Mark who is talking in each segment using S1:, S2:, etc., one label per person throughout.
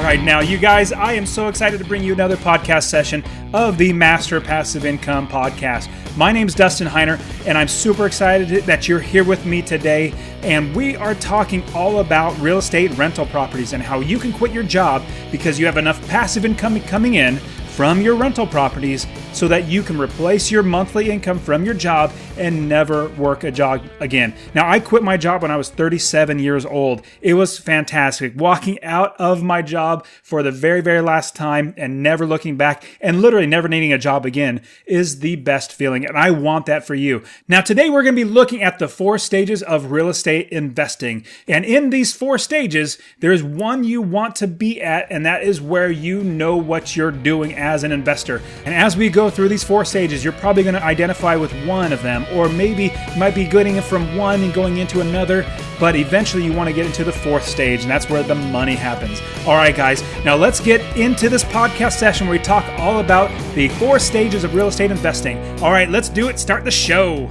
S1: right, now you guys, I am so excited to bring you another podcast session of the Master Passive Income Podcast. My name's Dustin Heiner, and I'm super excited that you're here with me today. And we are talking all about real estate rental properties and how you can quit your job because you have enough passive income coming in from your rental properties so that you can replace your monthly income from your job and never work a job again. Now, I quit my job when I was 37 years old. It was fantastic. Walking out of my job for the very, very last time and never looking back and literally never needing a job again is the best feeling, and I want that for you. Now, today we're going to be looking at the 4 stages of real estate investing. And in these 4 stages, there's one you want to be at, and that is where you know what you're doing as an investor. And as we go through these 4 stages, you're probably going to identify with one of them, or maybe you might be getting from one and going into another, but eventually you want to get into the 4th stage, and that's where the money happens. All right, guys, now let's get into this podcast session where we talk all about the 4 stages of real estate investing. All right, let's do it. Start the show.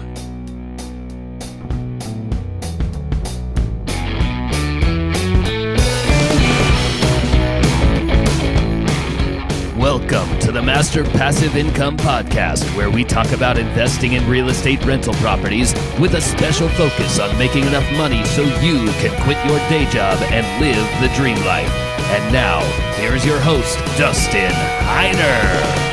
S2: Welcome to the Master Passive Income Podcast, where we talk about investing in real estate rental properties with a special focus on making enough money so you can quit your day job and live the dream life. And now, here's your host, Dustin Heiner.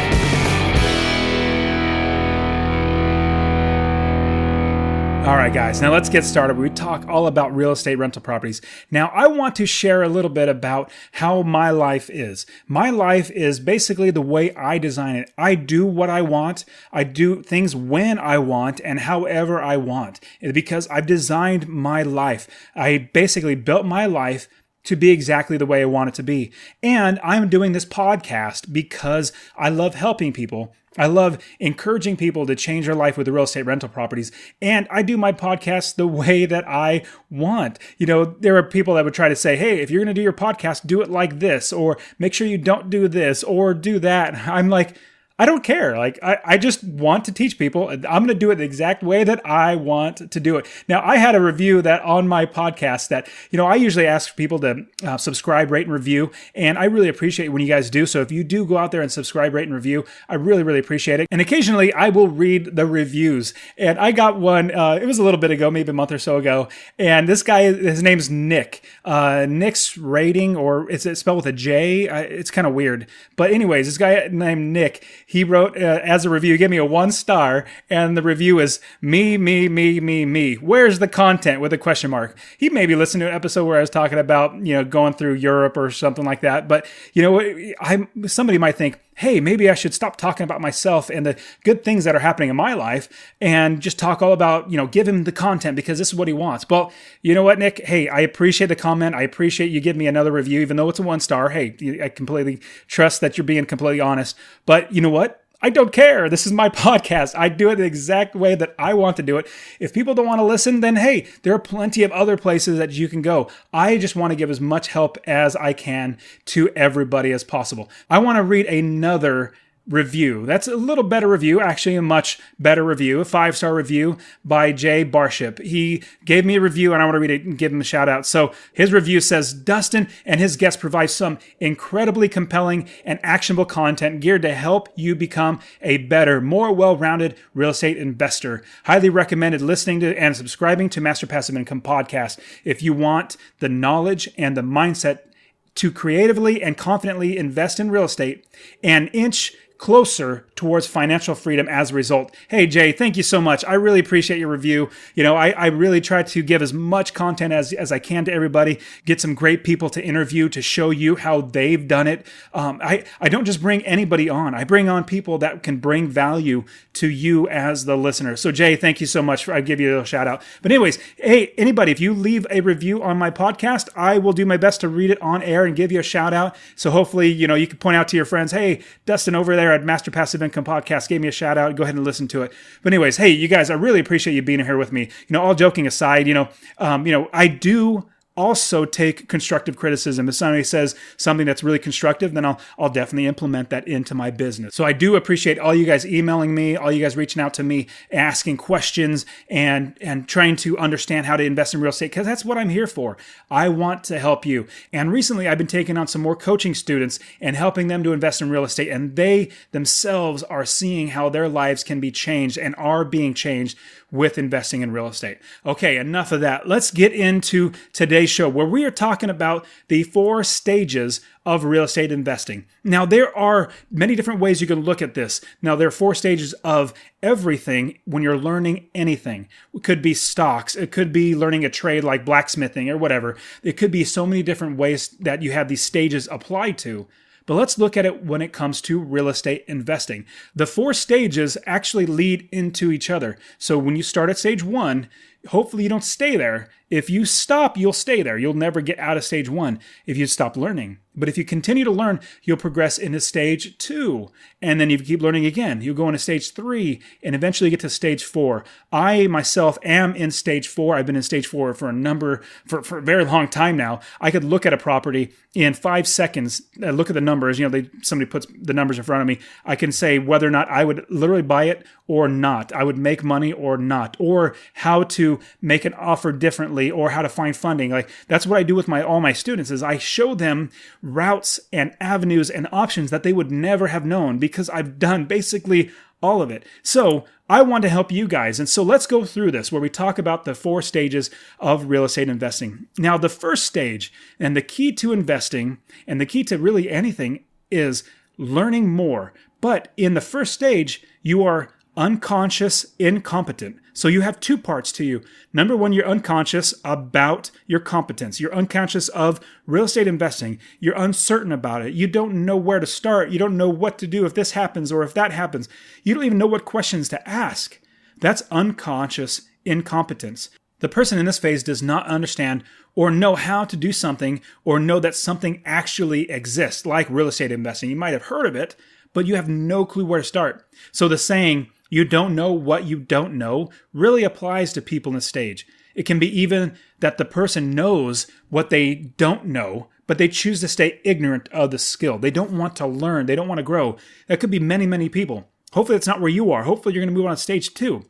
S1: All right, guys, now let's get started. We talk all about real estate rental properties. Now, I want to share a little bit about how my life is. My life is basically the way I design it. I do what I want. I do things when I want and however I want because I've designed my life. I basically built my life to be exactly the way I want it to be. And I'm doing this podcast because I love helping people. I love encouraging people to change their life with the real estate rental properties. And I do my podcast the way that I want. You know, there are people that would try to say, hey, if you're going to do your podcast, do it like this, or make sure you don't do this or do that. I'm like, I don't care. Like, I just want to teach people. I'm going to do it the exact way that I want to do it. Now, I had a review that on my podcast that, you know, I usually ask people to subscribe, rate, and review. And I really appreciate when you guys do. So if you do go out there and subscribe, rate, and review, I really, really appreciate it. And occasionally I will read the reviews. And I got one, it was a little bit ago, maybe a month or so ago. And this guy, his name's Nick. Nick's rating, or it's spelled with a J. It's kind of weird. But anyways, this guy named Nick, he wrote as a review, give me a 1 star, and the review is me. Where's the content with a question mark? He maybe listened to an episode where I was talking about, you know, going through Europe or something like that. But you know, somebody might think, hey, maybe I should stop talking about myself and the good things that are happening in my life and just talk all about, you know, give him the content because this is what he wants. Well, you know what, Nick? Hey, I appreciate the comment. I appreciate you give me another review, even though it's a 1 star. Hey, I completely trust that you're being completely honest. But you know what? I don't care. This is my podcast. I do it the exact way that I want to do it. If people don't want to listen, then hey, there are plenty of other places that you can go. I just want to give as much help as I can to everybody as possible. I want to read another review. That's a little better review, actually a much better review, a 5-star review by Jay Barship. He gave me a review and I want to read it and give him a shout out. So his review says, Dustin and his guests provide some incredibly compelling and actionable content geared to help you become a better, more well-rounded real estate investor. Highly recommended listening to and subscribing to Master Passive Income Podcast if you want the knowledge and the mindset to creatively and confidently invest in real estate and inch closer towards financial freedom as a result. Hey, Jay, thank you so much. I really appreciate your review. You know, I really try to give as much content as I can to everybody, get some great people to interview to show you how they've done it. I don't just bring anybody on. I bring on people that can bring value to you as the listener. So, Jay, thank you so much. I give you a shout out. But anyways, hey, anybody, if you leave a review on my podcast, I will do my best to read it on air and give you a shout out. So hopefully, you know, you can point out to your friends, hey, Dustin over there at Master Passive Income Podcast gave me a shout out. Go ahead and listen to it. But anyways, hey, you guys, I really appreciate you being here with me. You know, all joking aside, I do also take constructive criticism. If somebody says something that's really constructive, then I'll definitely implement that into my business. So I do appreciate all you guys emailing me, all you guys reaching out to me, asking questions and trying to understand how to invest in real estate, because that's what I'm here for. I want to help you. And recently I've been taking on some more coaching students and helping them to invest in real estate, and they themselves are seeing how their lives can be changed and are being changed with investing in real estate. Okay, enough of that. Let's get into today's show, where we are talking about the 4 stages of real estate investing. Now, there are many different ways you can look at this. Now, there are 4 stages of everything when you're learning anything. It could be stocks. It could be learning a trade like blacksmithing or whatever. It could be so many different ways that you have these stages applied to. But let's look at it when it comes to real estate investing. The 4 stages actually lead into each other. So when you start at stage 1, hopefully you don't stay there. If you stop, you'll stay there. You'll never get out of stage 1 if you stop learning. But if you continue to learn, you'll progress into stage 2. And then you keep learning again. You'll go into stage 3 and eventually get to stage 4. I myself am in stage 4. I've been in stage 4 for a very long time now. I could look at a property in 5 seconds, look at the numbers. Somebody puts the numbers in front of me. I can say whether or not I would literally buy it or not. I would make money or not, or how to make an offer differently, or how to find funding. Like, that's what I do with all my students, is I show them routes and avenues and options that they would never have known, because I've done basically all of it. So I want to help you guys. And so let's go through this, where we talk about the 4 stages of real estate investing. Now, the first stage, and the key to investing, and the key to really anything, is learning more. But in the first stage, you are unconscious incompetent. So you have 2 parts to you. Number 1, you're unconscious about your competence. You're unconscious of real estate investing. You're uncertain about it. You don't know where to start. You don't know what to do if this happens or if that happens. You don't even know what questions to ask. That's unconscious incompetence. The person in this phase does not understand or know how to do something, or know that something actually exists, like real estate investing. You might have heard of it, but you have no clue where to start. So the saying, "You don't know what you don't know," really applies to people in this stage. It can be even that the person knows what they don't know, but they choose to stay ignorant of the skill. They don't want to learn. They don't want to grow. That could be many, many people. Hopefully that's not where you are. Hopefully you're going to move on to stage 2.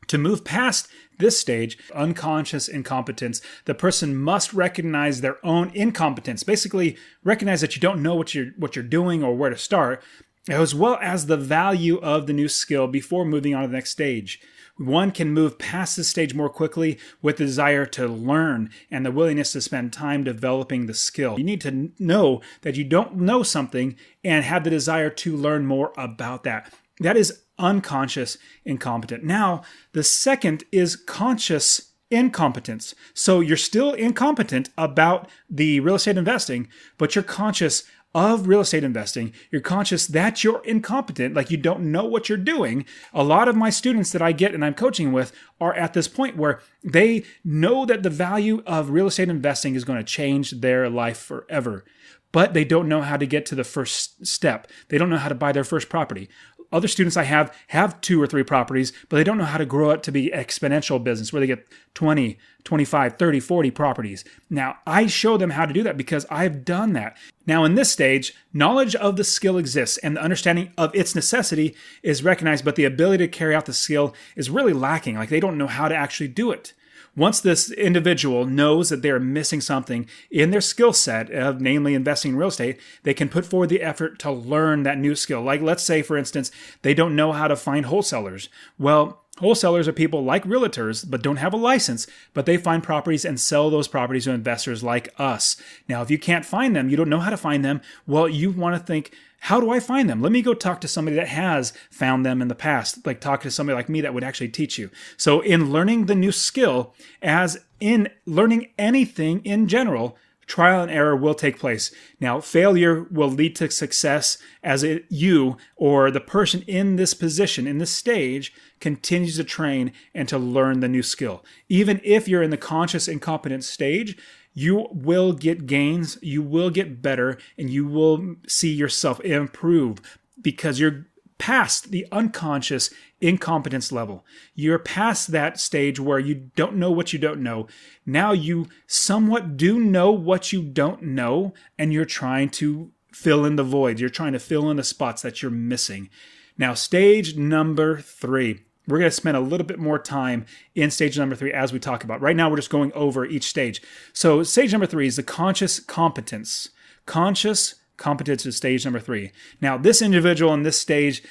S1: To move past this stage, unconscious incompetence, the person must recognize their own incompetence. Basically, recognize that you don't know what you're doing or where to start, as well as the value of the new skill before moving on to the next stage. One can move past this stage more quickly with the desire to learn and the willingness to spend time developing the skill. You need to know that you don't know something and have the desire to learn more about that. That is unconscious incompetent. Now, the second is conscious incompetence. So you're still incompetent about the real estate investing, but you're conscious of real estate investing. You're conscious that you're incompetent, like you don't know what you're doing. A lot of my students that I get and I'm coaching with are at this point where they know that the value of real estate investing is going to change their life forever, but they don't know how to get to the first step. They don't know how to buy their first property. Other students I have 2 or 3 properties, but they don't know how to grow it to be exponential business where they get 20, 25, 30, 40 properties. Now, I show them how to do that because I've done that. Now, in this stage, knowledge of the skill exists and the understanding of its necessity is recognized, but the ability to carry out the skill is really lacking. Like, they don't know how to actually do it. Once this individual knows that they're missing something in their skill set, of namely investing in real estate, they can put forward the effort to learn that new skill. Like, let's say, for instance, they don't know how to find wholesalers. Well, wholesalers are people like realtors, but don't have a license, but they find properties and sell those properties to investors like us. Now, if you can't find them, you don't know how to find them, well, you want to think, how do I find them? Let me go talk to somebody that has found them in the past, like talk to somebody like me that would actually teach you. So in learning the new skill, as in learning anything in general, trial and error will take place. Now, failure will lead to success as you or the person in this position, in this stage, continues to train and to learn the new skill. Even if you're in the conscious incompetent stage, you will get gains, you will get better, and you will see yourself improve because you're past the unconscious incompetence level. You're past that stage where you don't know what you don't know. Now you somewhat do know what you don't know, and you're trying to fill in the voids. You're trying to fill in the spots that you're missing. Now, stage number 3. We're going to spend a little bit more time in stage number 3 as we talk about. Right now, we're just going over each stage. So stage number 3 is the conscious competence. Conscious competence is stage number 3. Now, this individual in this stage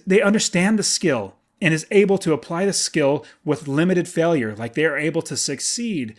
S1: they understand the skill and is able to apply the skill with limited failure. Like they are able to succeed.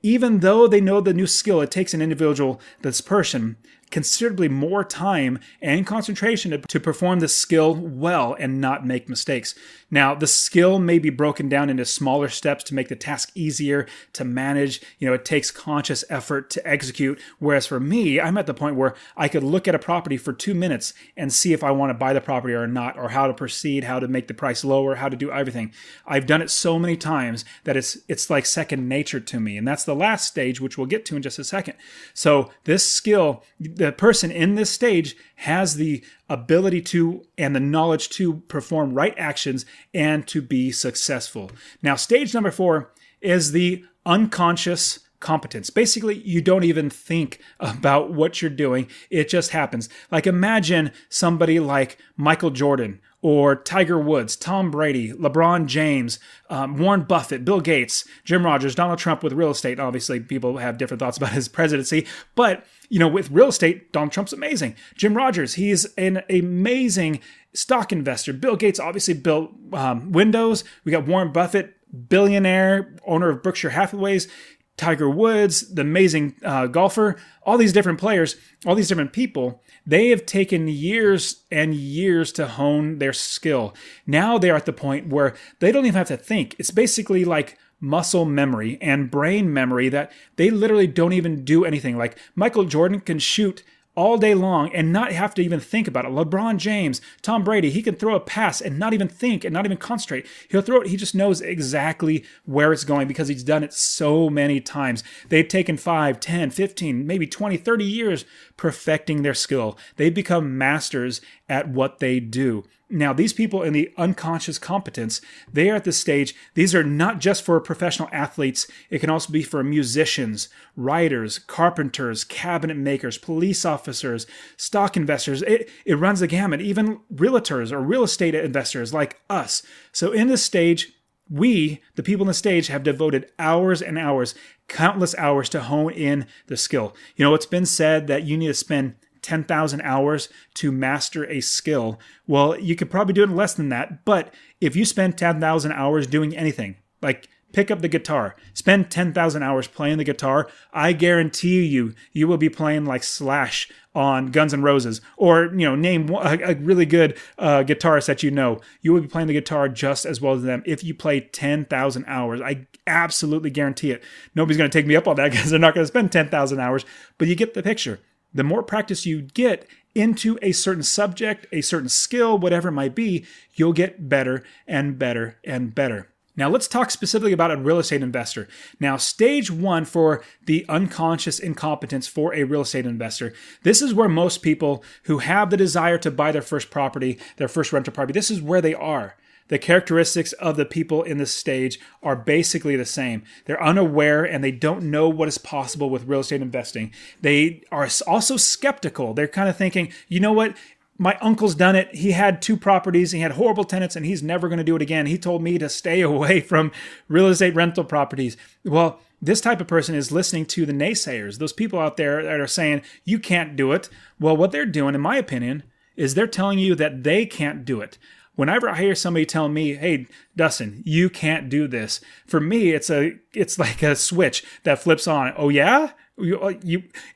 S1: Even though they know the new skill, it takes an individual, this person, considerably more time and concentration to perform the skill well and not make mistakes. Now, the skill may be broken down into smaller steps to make the task easier to manage. It takes conscious effort to execute. Whereas for me, I'm at the point where I could look at a property for 2 minutes and see if I want to buy the property or not, or how to proceed, how to make the price lower, how to do everything. I've done it so many times that it's like second nature to me. And that's the last stage, which we'll get to in just a second. So this skill, the person in this stage has the ability to and the knowledge to perform right actions and to be successful. Now, stage number 4 is the unconscious competence. Basically, you don't even think about what you're doing. It just happens. Like imagine somebody like Michael Jordan or Tiger Woods, Tom Brady, LeBron James, Warren Buffett, Bill Gates, Jim Rogers, Donald Trump with real estate. Obviously, people have different thoughts about his presidency, but with real estate, Donald Trump's amazing. Jim Rogers, he's an amazing stock investor. Bill Gates obviously built Windows. We got Warren Buffett, billionaire, owner of Berkshire Hathaways. Tiger Woods, the amazing golfer, all these different players, all these different people, they have taken years and years to hone their skill. Now they're at the point where they don't even have to think. It's basically like muscle memory and brain memory that they literally don't even do anything. Like Michael Jordan can shoot all day long and not have to even think about it. LeBron James, Tom Brady, he can throw a pass and not even think and not even concentrate. He'll throw it. He just knows exactly where it's going because he's done it so many times. They've taken 5, 10, 15, maybe 20, 30 years perfecting their skill. They've become masters at what they do. Now, these people in the unconscious competence, they are at this stage. These are not just for professional athletes. It can also be for musicians, writers, carpenters, cabinet makers, police officers, stock investors. It runs the gamut, even realtors or real estate investors like us. So in this stage, we, the people in the stage, have devoted hours and hours, countless hours to hone in the skill. It's been said that you need to spend 10,000 hours to master a skill. Well, you could probably do it in less than that. But if you spend 10,000 hours doing anything, like pick up the guitar, spend 10,000 hours playing the guitar, I guarantee you will be playing like Slash on Guns N' Roses, or name a really good guitarist that you know. You will be playing the guitar just as well as them if you play 10,000 hours. I absolutely guarantee it. Nobody's going to take me up on that because they're not going to spend 10,000 hours, but you get the picture. The more practice you get into a certain subject, a certain skill, whatever it might be, you'll get better and better and better. Now, let's talk specifically about a real estate investor. Now, stage 1 for the unconscious incompetence for a real estate investor. This is where most people who have the desire to buy their first property, their first rental property, this is where they are. The characteristics of the people in this stage are basically the same. They're unaware and they don't know what is possible with real estate investing. They are also skeptical. They're kind of thinking, you know what? My uncle's done it. He had 2 properties. He had horrible tenants and he's never going to do it again. He told me to stay away from real estate rental properties. Well, this type of person is listening to the naysayers, those people out there that are saying, you can't do it. Well, what they're doing, in my opinion, is they're telling you that they can't do it. Whenever I hear somebody tell me, hey, Dustin, you can't do this, for me, it's like a switch that flips on. Oh, yeah?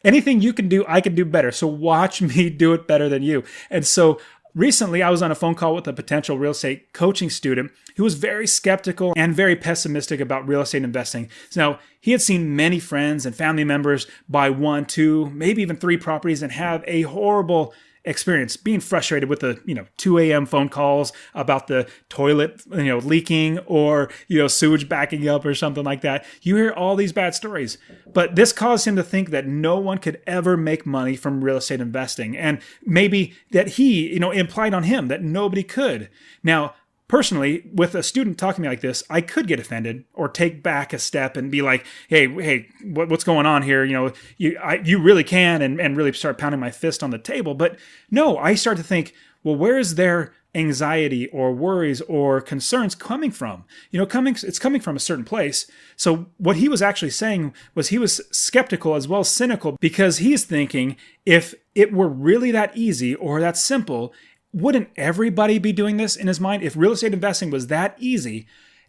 S1: Anything you can do, I can do better. So watch me do it better than you. And so recently, I was on a phone call with a potential real estate coaching student who was very skeptical and very pessimistic about real estate investing. So he had seen many friends and family members buy 1, 2, maybe even 3 properties and have a horrible experience, being frustrated with the 2 a.m. phone calls about the toilet leaking or sewage backing up or something like that. You hear all these bad stories, but this caused him to think that no one could ever make money from real estate investing, and maybe that he implied on him that nobody could. Now, personally, with a student talking to me like this, I could get offended or take back a step and be like, hey, what's going on here? You really can, and really start pounding my fist on the table. But no, I start to think, well, where is their anxiety or worries or concerns coming from? It's coming from a certain place. So what he was actually saying was he was skeptical as well as cynical, because he's thinking, if it were really that easy or that simple, wouldn't everybody be doing this in his mind? If real estate investing was that easy,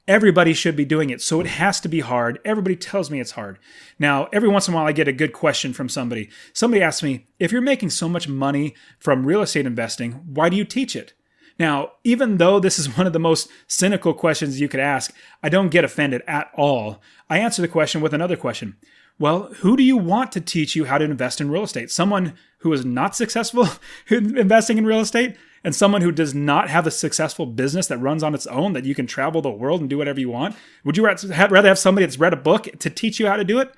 S1: everybody should be doing it. So it has to be hard. Everybody tells me it's hard. Now, every once in a while, I get a good question from somebody. Somebody asks me, if you're making so much money from real estate investing, why do you teach it? Now, even though this is one of the most cynical questions you could ask, I don't get offended at all. I answer the question with another question. Well, who do you want to teach you how to invest in real estate? Someone who is not successful investing in real estate, and someone who does not have a successful business that runs on its own, that you can travel the world and do whatever you want? Would you rather have somebody that's read a book to teach you how to do it?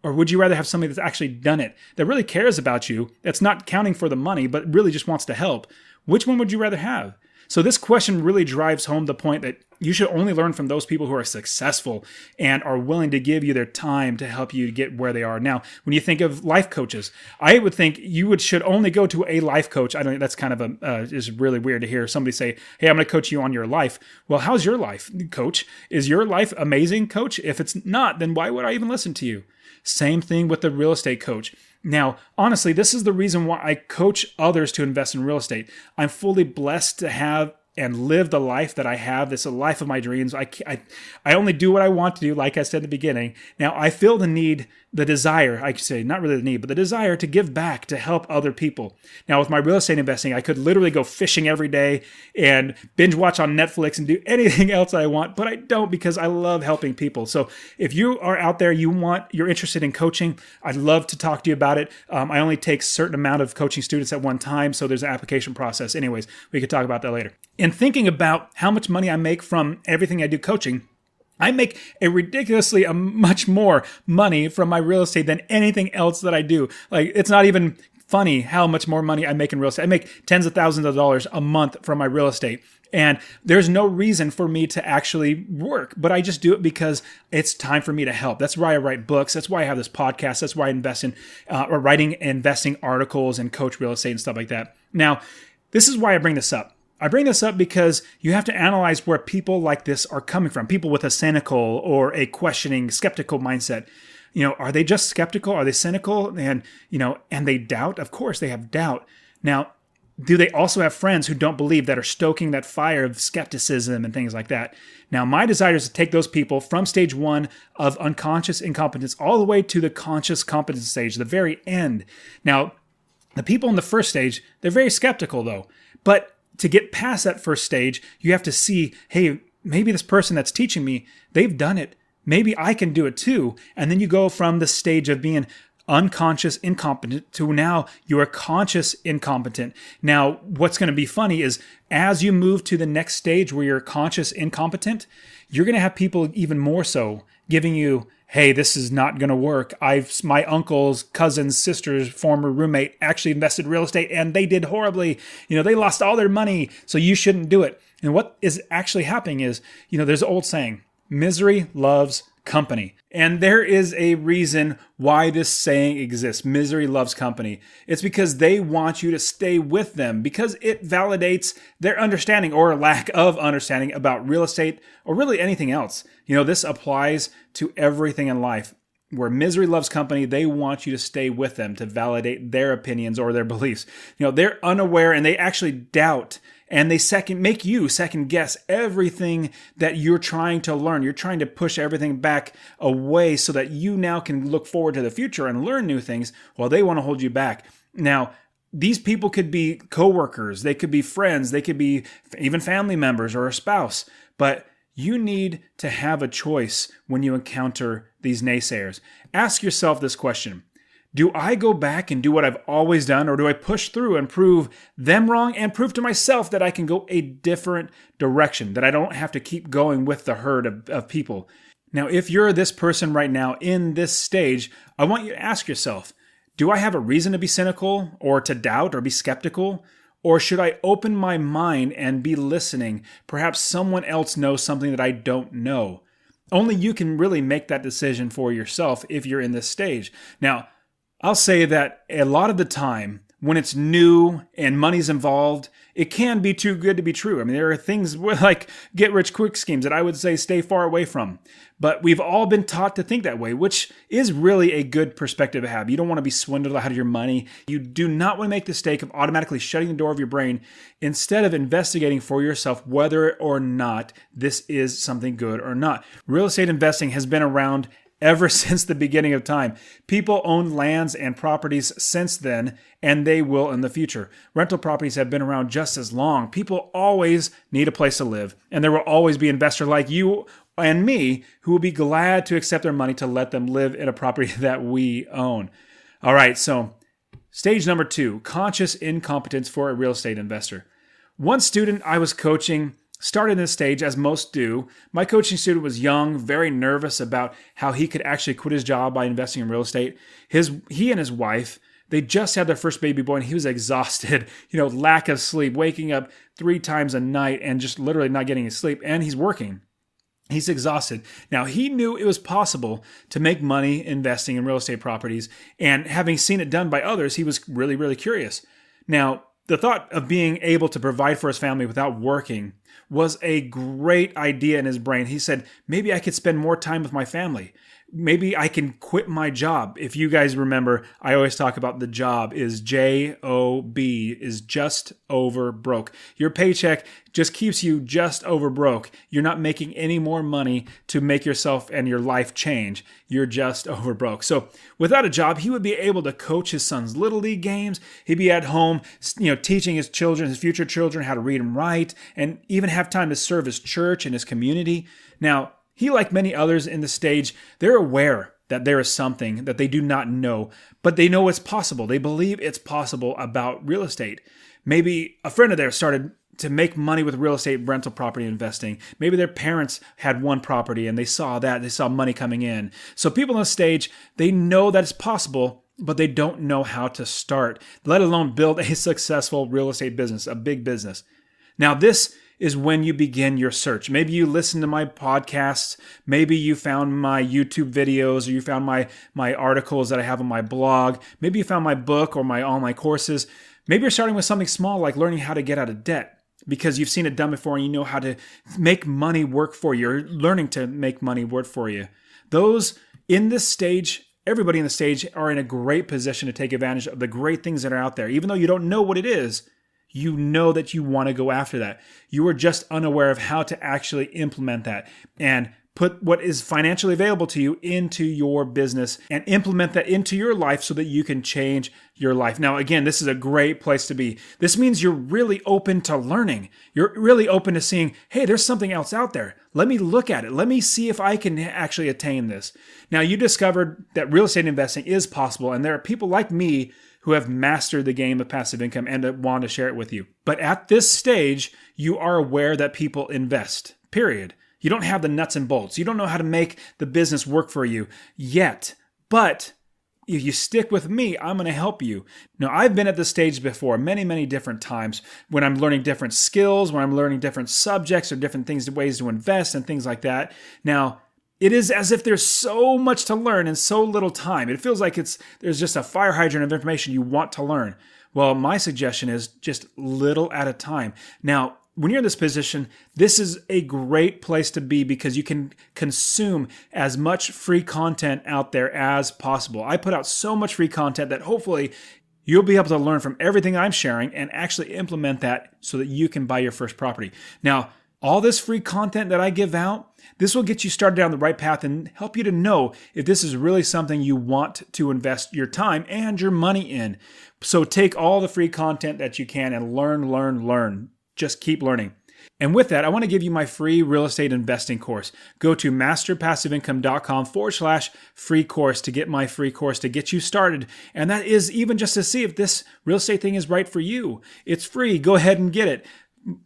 S1: Or would you rather have somebody that's actually done it, that really cares about you, that's not counting for the money, but really just wants to help? Which one would you rather have? So this question really drives home the point that you should only learn from those people who are successful and are willing to give you their time to help you get where they are. Now, when you think of life coaches, I would think should only go to a life coach. I don't. That's kind of is really weird to hear somebody say, "Hey, I'm going to coach you on your life." Well, how's your life, coach? Is your life amazing, coach? If it's not, then why would I even listen to you? Same thing with the real estate coach. Now, honestly, this is the reason why I coach others to invest in real estate. I'm fully blessed to have and live the life that I have. This is a life of my dreams. I only do what I want to do, like I said in the beginning. Now, I feel the desire, I could say, not really the need, but the desire to give back, to help other people. Now, with my real estate investing, I could literally go fishing every day and binge watch on Netflix and do anything else that I want, but I don't, because I love helping people. So if you are out there, you're interested in coaching, I'd love to talk to you about it. I only take a certain amount of coaching students at one time, so there's an application process. Anyways, we could talk about that later. In thinking about how much money I make from everything I do coaching, I make a ridiculously much more money from my real estate than anything else that I do. Like, it's not even funny how much more money I make in real estate. I make tens of thousands of dollars a month from my real estate. And there's no reason for me to actually work, but I just do it because it's time for me to help. That's why I write books. That's why I have this podcast. That's why I invest in writing and investing articles and coach real estate and stuff like that. Now, this is why I bring this up. I bring this up because you have to analyze where people like this are coming from. People with a cynical or a questioning, skeptical mindset. Are they just skeptical? Are they cynical? And they doubt? Of course they have doubt. Now, do they also have friends who don't believe, that are stoking that fire of skepticism and things like that? Now, my desire is to take those people from stage one of unconscious incompetence all the way to the conscious competence stage, the very end. Now, the people in the first stage, they're very skeptical though. But to get past that first stage, you have to see, hey, maybe this person that's teaching me, they've done it. Maybe I can do it too. And then you go from the stage of being unconscious incompetent to now you are conscious incompetent. Now, what's going to be funny is as you move to the next stage where you're conscious incompetent, you're going to have people even more so giving you, hey, this is not going to work. My uncle's cousin's sister's former roommate actually invested real estate and they did horribly. They lost all their money, so you shouldn't do it. And what is actually happening is, there's an old saying, misery loves company. And there is a reason why this saying exists. Misery loves company. It's because they want you to stay with them, because it validates their understanding or lack of understanding about real estate or really anything else. This applies to everything in life. Where misery loves company, they want you to stay with them to validate their opinions or their beliefs. They're unaware and they actually doubt, and they make you second guess everything that you're trying to learn. You're trying to push everything back away so that you now can look forward to the future and learn new things, while they want to hold you back. Now, these people could be coworkers, they could be friends, they could be even family members or a spouse, but you need to have a choice when you encounter these naysayers. Ask yourself this question. Do I go back and do what I've always done, or do I push through and prove them wrong and prove to myself that I can go a different direction, that I don't have to keep going with the herd of people? Now, if you're this person right now in this stage, I want you to ask yourself, do I have a reason to be cynical or to doubt or be skeptical? Or should I open my mind and be listening? Perhaps someone else knows something that I don't know. Only you can really make that decision for yourself if you're in this stage. Now, I'll say that a lot of the time, when it's new and money's involved, it can be too good to be true. I mean, there are things like get-rich-quick schemes that I would say stay far away from. But we've all been taught to think that way, which is really a good perspective to have. You don't want to be swindled out of your money. You do not want to make the mistake of automatically shutting the door of your brain instead of investigating for yourself whether or not this is something good or not. Real estate investing has been around ever since the beginning of time. People own lands and properties since then, and they will in the future. Rental properties have been around just as long. People always need a place to live, and there will always be investors like you and me who will be glad to accept their money to let them live in a property that we own. All right, so stage number 2, conscious incompetence for a real estate investor. One student I was coaching started in this stage, as most do. My coaching student was young, very nervous about how he could actually quit his job by investing in real estate. He and his wife, they just had their first baby boy, and he was exhausted, lack of sleep, waking up 3 times a night and just literally not getting his sleep, and he's working. He's exhausted. Now, he knew it was possible to make money investing in real estate properties, and having seen it done by others, he was really, really curious. Now, the thought of being able to provide for his family without working was a great idea in his brain. He said, maybe I could spend more time with my family. Maybe I can quit my job. If you guys remember, I always talk about the job is J-O-B, is just over broke. Your paycheck just keeps you just over broke. You're not making any more money to make yourself and your life change. You're just over broke. So without a job, he would be able to coach his son's little league games. He'd be at home, teaching his children, his future children, how to read and write, and even have time to serve his church and his community. Now, he, like many others in the stage, they're aware that there is something that they do not know, but they know it's possible. They believe it's possible about real estate. Maybe a friend of theirs started to make money with real estate rental property investing. Maybe their parents had one property and they saw money coming in. So people on the stage, they know that it's possible, but they don't know how to start, let alone build a successful real estate business, a big business. Now, this is when you begin your search. Maybe you listen to my podcasts. Maybe you found my YouTube videos, or you found my articles that I have on my blog. Maybe you found my book or my online courses. Maybe you're starting with something small like learning how to get out of debt because you've seen it done before and you know how to make money work for you. You're learning to make money work for you. Those in this stage, everybody in the stage are in a great position to take advantage of the great things that are out there. Even though you don't know what it is, you know that you want to go after that. You are just unaware of how to actually implement that and put what is financially available to you into your business and implement that into your life so that you can change your life. Now, again, this is a great place to be. This means you're really open to learning. You're really open to seeing, hey, there's something else out there. Let me look at it. Let me see if I can actually attain this. Now, you discovered that real estate investing is possible, and there are people like me who have mastered the game of passive income and want to share it with you. But at this stage, you are aware that people invest, period. You don't have the nuts and bolts. You don't know how to make the business work for you yet. But if you stick with me, I'm going to help you. Now, I've been at this stage before many, many different times when I'm learning different skills, when I'm learning different subjects or different things, ways to invest and things like that. Now, it is as if there's so much to learn in so little time. It feels like there's just a fire hydrant of information you want to learn. Well, my suggestion is just little at a time. Now, when you're in this position, this is a great place to be because you can consume as much free content out there as possible. I put out so much free content that hopefully you'll be able to learn from everything I'm sharing and actually implement that so that you can buy your first property. Now, all this free content that I give out, this will get you started down the right path and help you to know if this is really something you want to invest your time and your money in. So take all the free content that you can and learn. Just keep learning. And with that, I want to give you my free real estate investing course. Go to masterpassiveincome.com/free course to get my free course to get you started. And that is even just to see if this real estate thing is right for you. It's free. Go ahead and get it.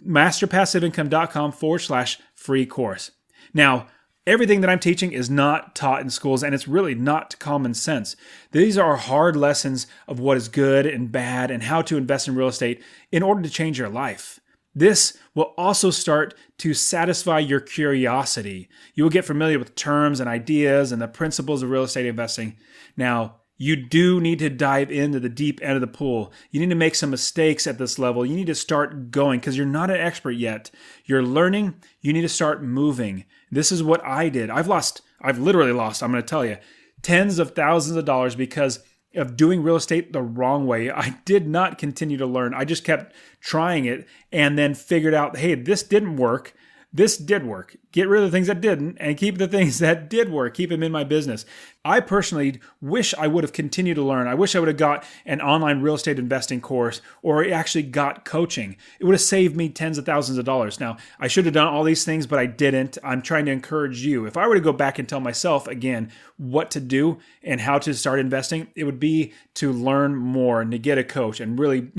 S1: masterpassiveincome.com/free course. Now, Everything that I'm teaching is not taught in schools, and it's really not common sense. These are hard lessons of what is good and bad and how to invest in real estate in order to change your life. This will also start to satisfy your curiosity. You will get familiar with terms and ideas and the principles of real estate investing. Now, you do need to dive into the deep end of the pool. You need to make some mistakes at this level. You need to start going because you're not an expert yet. You're learning. You need to start moving. This is what I did. I've literally lost, I'm going to tell you, tens of thousands of dollars because of doing real estate the wrong way. I did not continue to learn. I just kept trying it and then figured out, hey, this didn't work. This did work. Get rid of the things that didn't and keep the things that did work. Keep them in my business. I personally wish I would have continued to learn. I wish I would have got an online real estate investing course or actually got coaching. It would have saved me tens of thousands of dollars. Now, I should have done all these things, but I didn't. I'm trying to encourage you. If I were to go back and tell myself again what to do and how to start investing, it would be to learn more and to get a coach and really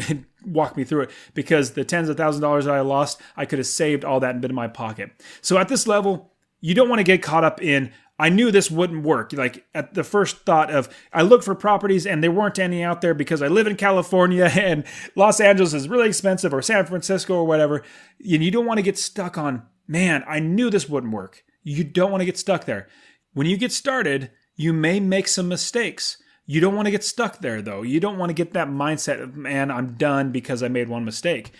S1: walk me through it, because the tens of thousands of dollars that I lost, I could have saved all that and been in my pocket. So at this level, you don't want to get caught up in, I knew this wouldn't work. Like at the first thought of, I looked for properties and there weren't any out there because I live in California and Los Angeles is really expensive, or San Francisco or whatever. And you don't want to get stuck on, man, I knew this wouldn't work. You don't want to get stuck there. When you get started, you may make some mistakes. You don't want to get stuck there, though. You don't want to get that mindset of, man, I'm done because I made one mistake.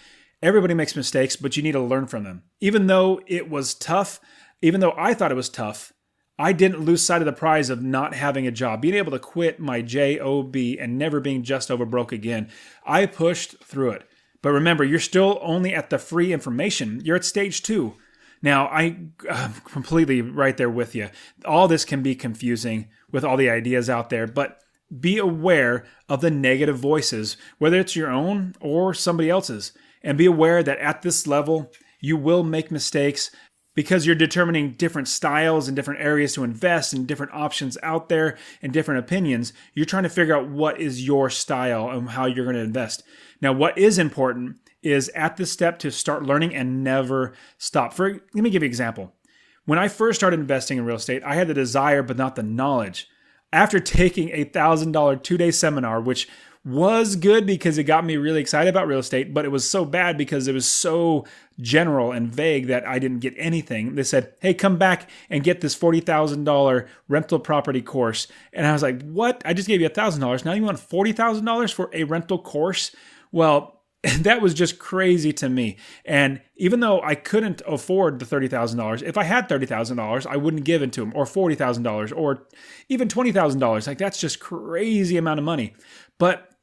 S1: Everybody makes mistakes, but you need to learn from them. Even though it was tough, even though I thought it was tough, I didn't lose sight of the prize of not having a job, being able to quit my job and never being just over broke again. I pushed through it. But remember, you're still only at the free information. You're at stage 2. Now, I'm completely right there with you. All this can be confusing with all the ideas out there, but be aware of the negative voices, whether it's your own or somebody else's, and be aware that at this level, you will make mistakes because you're determining different styles and different areas to invest and different options out there and different opinions. You're trying to figure out what is your style and how you're going to invest. Now, what is important is at this step to start learning and never stop. Let me give you an example. When I first started investing in real estate, I had the desire but not the knowledge. After taking a $1,000 2-day seminar, which was good because it got me really excited about real estate, but it was so bad because it was so general and vague that I didn't get anything. They said, hey, come back and get this $40,000 rental property course. And I was like, what? I just gave you $1,000. Now you want $40,000 for a rental course? Well, that was just crazy to me. And even though I couldn't afford the $30,000, if I had $30,000, I wouldn't give it to him, or $40,000, or even $20,000. Like, that's just crazy amount of money. But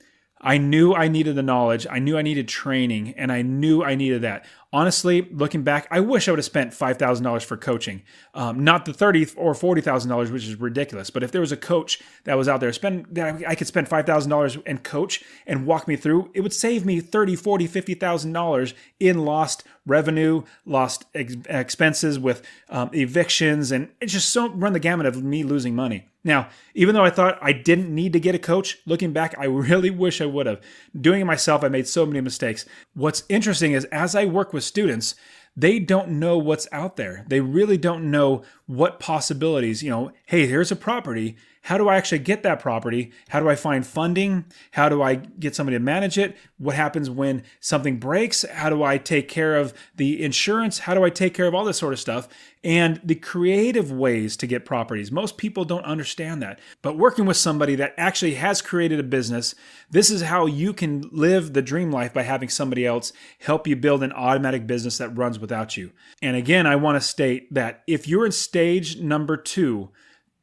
S1: I knew I needed the knowledge. I knew I needed training, and I knew I needed that. Honestly, looking back, I wish I would have spent $5,000 for coaching. Not the $30,000 or $40,000, which is ridiculous. But if there was a coach that was out there, that I could spend $5,000 and coach and walk me through, it would save me $30,000, $40,000, $50,000 in lost revenue, lost expenses with evictions, and it just so run the gamut of me losing money. Now, even though I thought I didn't need to get a coach, looking back, I really wish I would have. Doing it myself, I made so many mistakes. What's interesting is as I work with students, they don't know what's out there. They really don't know what possibilities, hey, here's a property. How do I actually get that property? How do I find funding? How do I get somebody to manage it? What happens when something breaks? How do I take care of the insurance? How do I take care of all this sort of stuff? And the creative ways to get properties. Most people don't understand that. But working with somebody that actually has created a business, this is how you can live the dream life by having somebody else help you build an automatic business that runs without you. And again, I want to state that if you're in stage number 2,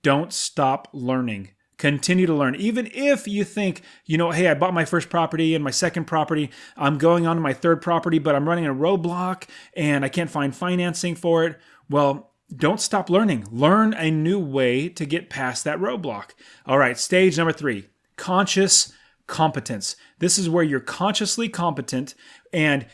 S1: don't stop learning. Continue to learn. Even if you think, hey, I bought my first property and my second property, I'm going on to my third property, but I'm running a roadblock and I can't find financing for it. Well, don't stop learning. Learn a new way to get past that roadblock. All right, stage number 3, conscious competence. This is where you're consciously competent and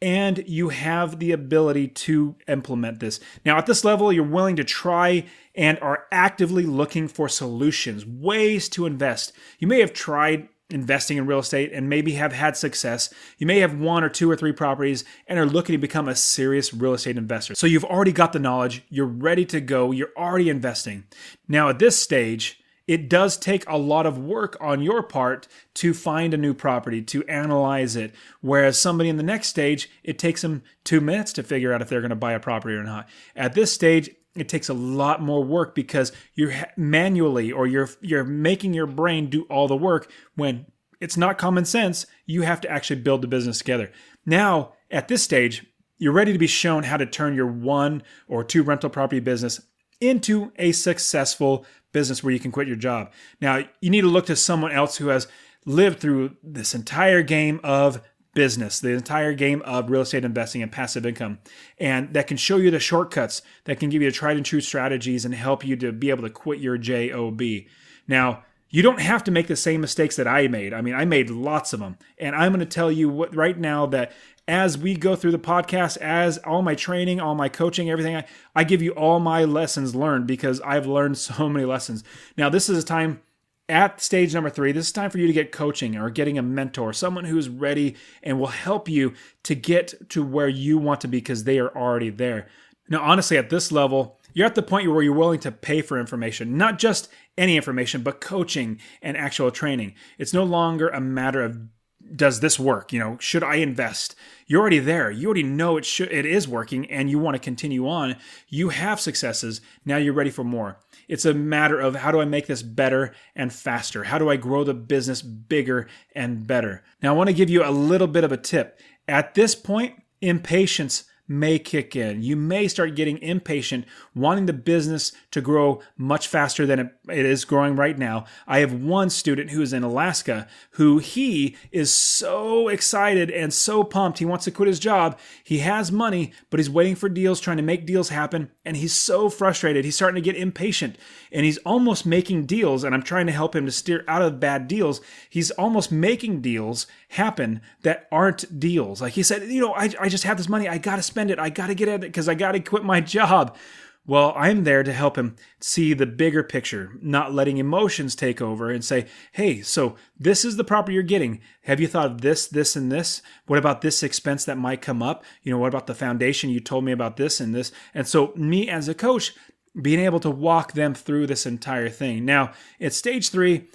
S1: and you have the ability to implement this. Now, at this level, you're willing to try and are actively looking for solutions, ways to invest. You may have tried investing in real estate and maybe have had success. You may have 1 or 2 or 3 properties and are looking to become a serious real estate investor. So you've already got the knowledge, you're ready to go, you're already investing. Now at this stage, it does take a lot of work on your part to find a new property, to analyze it. Whereas somebody in the next stage, it takes them 2 minutes to figure out if they're going to buy a property or not. At this stage, it takes a lot more work because you're manually or you're making your brain do all the work when it's not common sense. You have to actually build the business together. Now, at this stage, you're ready to be shown how to turn your 1 or 2 rental property business into a successful business where you can quit your job. Now, you need to look to someone else who has lived through this entire game of business, the entire game of real estate investing and passive income, and that can show you the shortcuts, that can give you the tried and true strategies and help you to be able to quit your job. Now, you don't have to make the same mistakes that I made. I mean, I made lots of them, and I'm going to tell you right now that as we go through the podcast, as all my training, all my coaching, everything, I give you all my lessons learned because I've learned so many lessons. Now, this is a time at stage number 3, this is time for you to get coaching or getting a mentor, someone who's ready and will help you to get to where you want to be because they are already there. Now, honestly, at this level, you're at the point where you're willing to pay for information, not just any information, but coaching and actual training. It's no longer a matter of, does this work? Should I invest? You're already there. You already know it is working and you want to continue on. You have successes. Now you're ready for more. It's a matter of, how do I make this better and faster? How do I grow the business bigger and better? Now, I want to give you a little bit of a tip. At this point, impatience may kick in. You may start getting impatient, wanting the business to grow much faster than it is growing right now. I have one student who is in Alaska who he is so excited and so pumped. He wants to quit his job. He has money, but he's waiting for deals, trying to make deals happen. And he's so frustrated. He's starting to get impatient and he's almost making deals. And I'm trying to help him to steer out of bad deals. He's almost making deals happen that aren't deals. Like he said, I just have this money. I got to spend it. I got to get at it because I got to quit my job. Well, I'm there to help him see the bigger picture, not letting emotions take over and say, hey, so this is the property you're getting. Have you thought of this, this, and this? What about this expense that might come up? What about the foundation? You told me about this and this. And so me as a coach, being able to walk them through this entire thing. Now, at stage 3,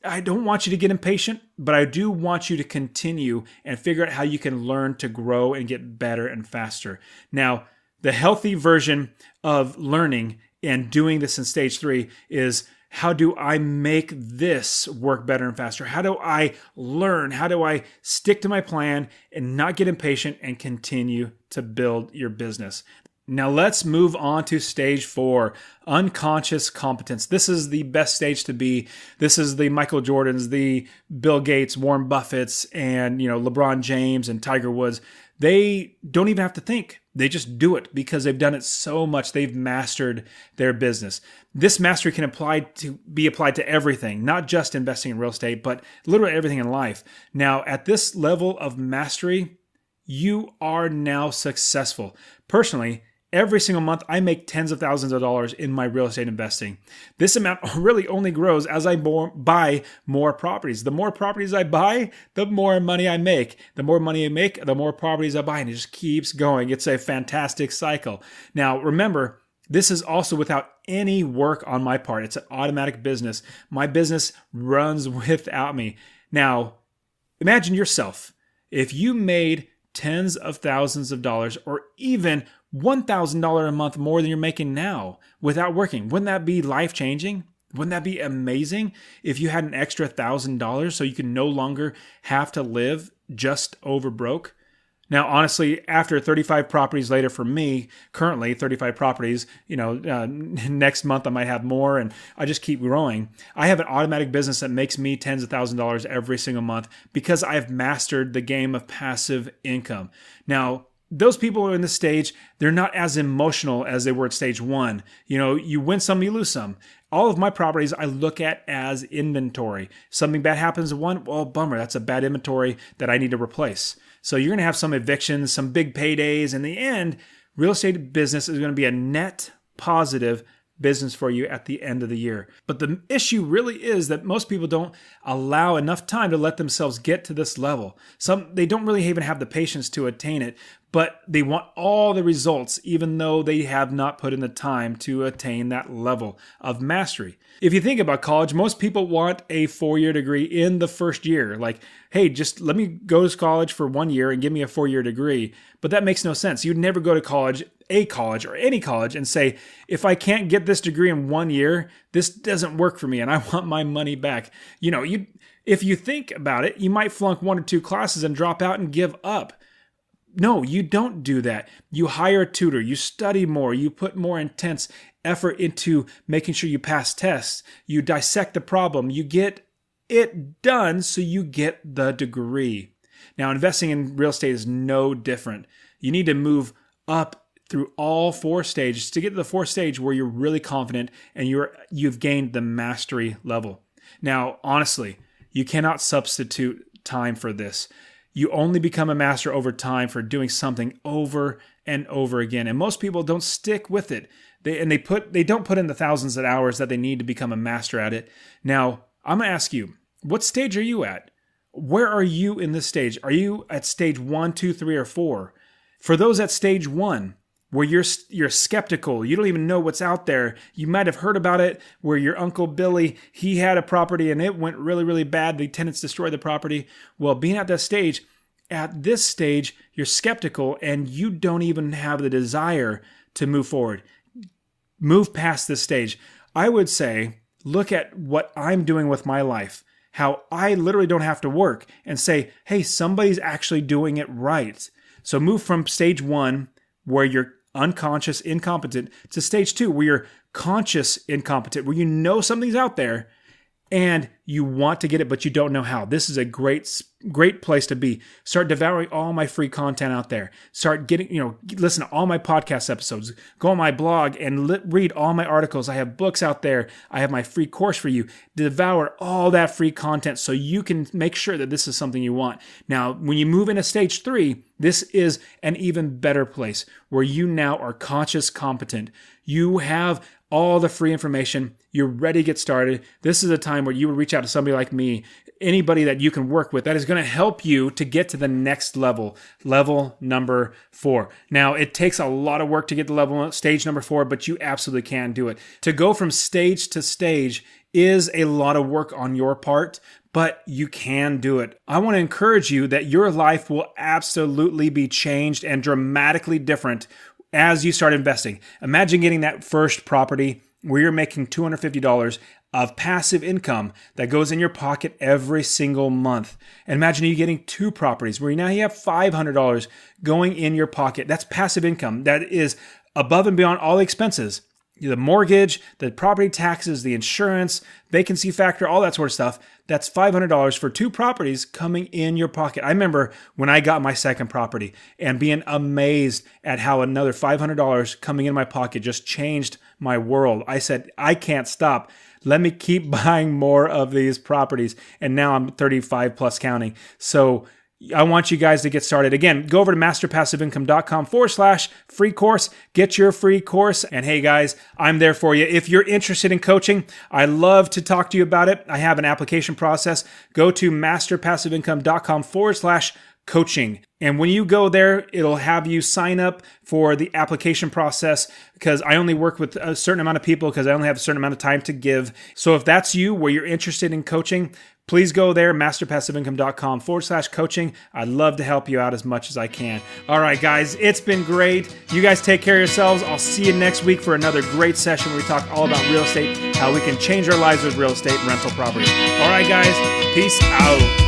S1: I don't want you to get impatient, but I do want you to continue and figure out how you can learn to grow and get better and faster. Now, the healthy version of learning and doing this in stage 3 is, how do I make this work better and faster? How do I learn? How do I stick to my plan and not get impatient and continue to build your business? Now let's move on to stage 4, unconscious competence. This is the best stage to be. This is the Michael Jordans, the Bill Gates, Warren Buffetts, and LeBron James and Tiger Woods. They don't even have to think. They just do it because they've done it so much. They've mastered their business. This mastery can be applied to everything, not just investing in real estate, but literally everything in life. Now, at this level of mastery, you are now successful. Personally, every single month, I make tens of thousands of dollars in my real estate investing. This amount really only grows as I buy more properties. The more properties I buy, the more money I make. The more money I make, the more properties I buy, and it just keeps going. It's a fantastic cycle. Now, remember, this is also without any work on my part. It's an automatic business. My business runs without me. Now, imagine yourself. If you made tens of thousands of dollars or even $1,000 a month more than you're making now without working, wouldn't that be life-changing? Wouldn't that be amazing if you had an extra $1,000 so you can no longer have to live just over broke? Now, honestly, after 35 properties later for me, currently 35 properties, next month I might have more and I just keep growing. I have an automatic business that makes me tens of thousands of dollars every single month because I've mastered the game of passive income. Now, those people who are in this stage, they're not as emotional as they were at stage 1. You win some, you lose some. All of my properties I look at as inventory. Something bad happens to one, well, bummer, that's a bad inventory that I need to replace. So you're going to have some evictions, some big paydays. In the end, real estate business is going to be a net positive business for you at the end of the year. But the issue really is that most people don't allow enough time to let themselves get to this level. They don't really even have the patience to attain it, but they want all the results even though they have not put in the time to attain that level of mastery. If you think about college, most people want a 4-year degree in the first year. Like, hey, just let me go to college for 1 year and give me a 4-year degree. But that makes no sense. You'd never go to college, a college or any college, and say, if I can't get this degree in 1 year, this doesn't work for me and I want my money back. If you think about it, you might flunk 1 or 2 classes and drop out and give up. No, you don't do that. You hire a tutor, you study more, you put more intense effort into making sure you pass tests, you dissect the problem, you get it done so you get the degree. Now, investing in real estate is no different. You need to move up through all 4 stages to get to the 4th stage where you're really confident and you've gained the mastery level. Now, honestly, you cannot substitute time for this. You only become a master over time for doing something over and over again. And most people don't stick with it. They don't put in the thousands of hours that they need to become a master at it. Now, I'm going to ask you, what stage are you at? Where are you in this stage? Are you at stage 1, 2, 3, or 4? For those at stage 1, where you're skeptical, you don't even know what's out there. You might have heard about it where your Uncle Billy, he had a property and it went really, really bad. The tenants destroyed the property. Well, being at this stage, you're skeptical and you don't even have the desire to move forward. Move past this stage. I would say, look at what I'm doing with my life, how I literally don't have to work, and say, hey, somebody's actually doing it right. So move from stage 1, where you're unconscious, incompetent, to stage 2, where you're conscious, incompetent, where you know something's out there and you want to get it, but you don't know how. This is a great place to be. Start devouring all my free content out there. Start getting, listen to all my podcast episodes. Go on my blog and read all my articles. I have books out there. I have my free course for you. Devour all that free content so you can make sure that this is something you want. Now, when you move into stage 3, this is an even better place where you now are conscious, competent. You have all the free information. You're ready to get started. This is a time where you would reach out to somebody like me, anybody that you can work with that is going to help you to get to the next level number 4. Now, it takes a lot of work to get to stage number 4, but you absolutely can do it. To go from stage to stage is a lot of work on your part, but you can do it. I want to encourage you that your life will absolutely be changed and dramatically different as you start investing. Imagine getting that first property where you're making $250 of passive income that goes in your pocket every single month. And imagine you getting 2 properties where now you have $500 going in your pocket. That's passive income. That is above and beyond all the expenses. The mortgage, the property taxes, the insurance, vacancy factor, all that sort of stuff. That's $500 for 2 properties coming in your pocket. I remember when I got my second property and being amazed at how another $500 coming in my pocket just changed my world. I said, I can't stop. Let me keep buying more of these properties. And now I'm 35 plus counting. So I want you guys to get started. Again, go over to masterpassiveincome.com/free course. Get your free course. And hey guys, I'm there for you. If you're interested in coaching, I love to talk to you about it. I have an application process. Go to masterpassiveincome.com/coaching. And when you go there, it'll have you sign up for the application process because I only work with a certain amount of people because I only have a certain amount of time to give. So if that's you, where you're interested in coaching, please go there, masterpassiveincome.com/coaching. I'd love to help you out as much as I can. All right, guys, it's been great. You guys take care of yourselves. I'll see you next week for another great session where we talk all about real estate, how we can change our lives with real estate and rental property. All right, guys, peace out.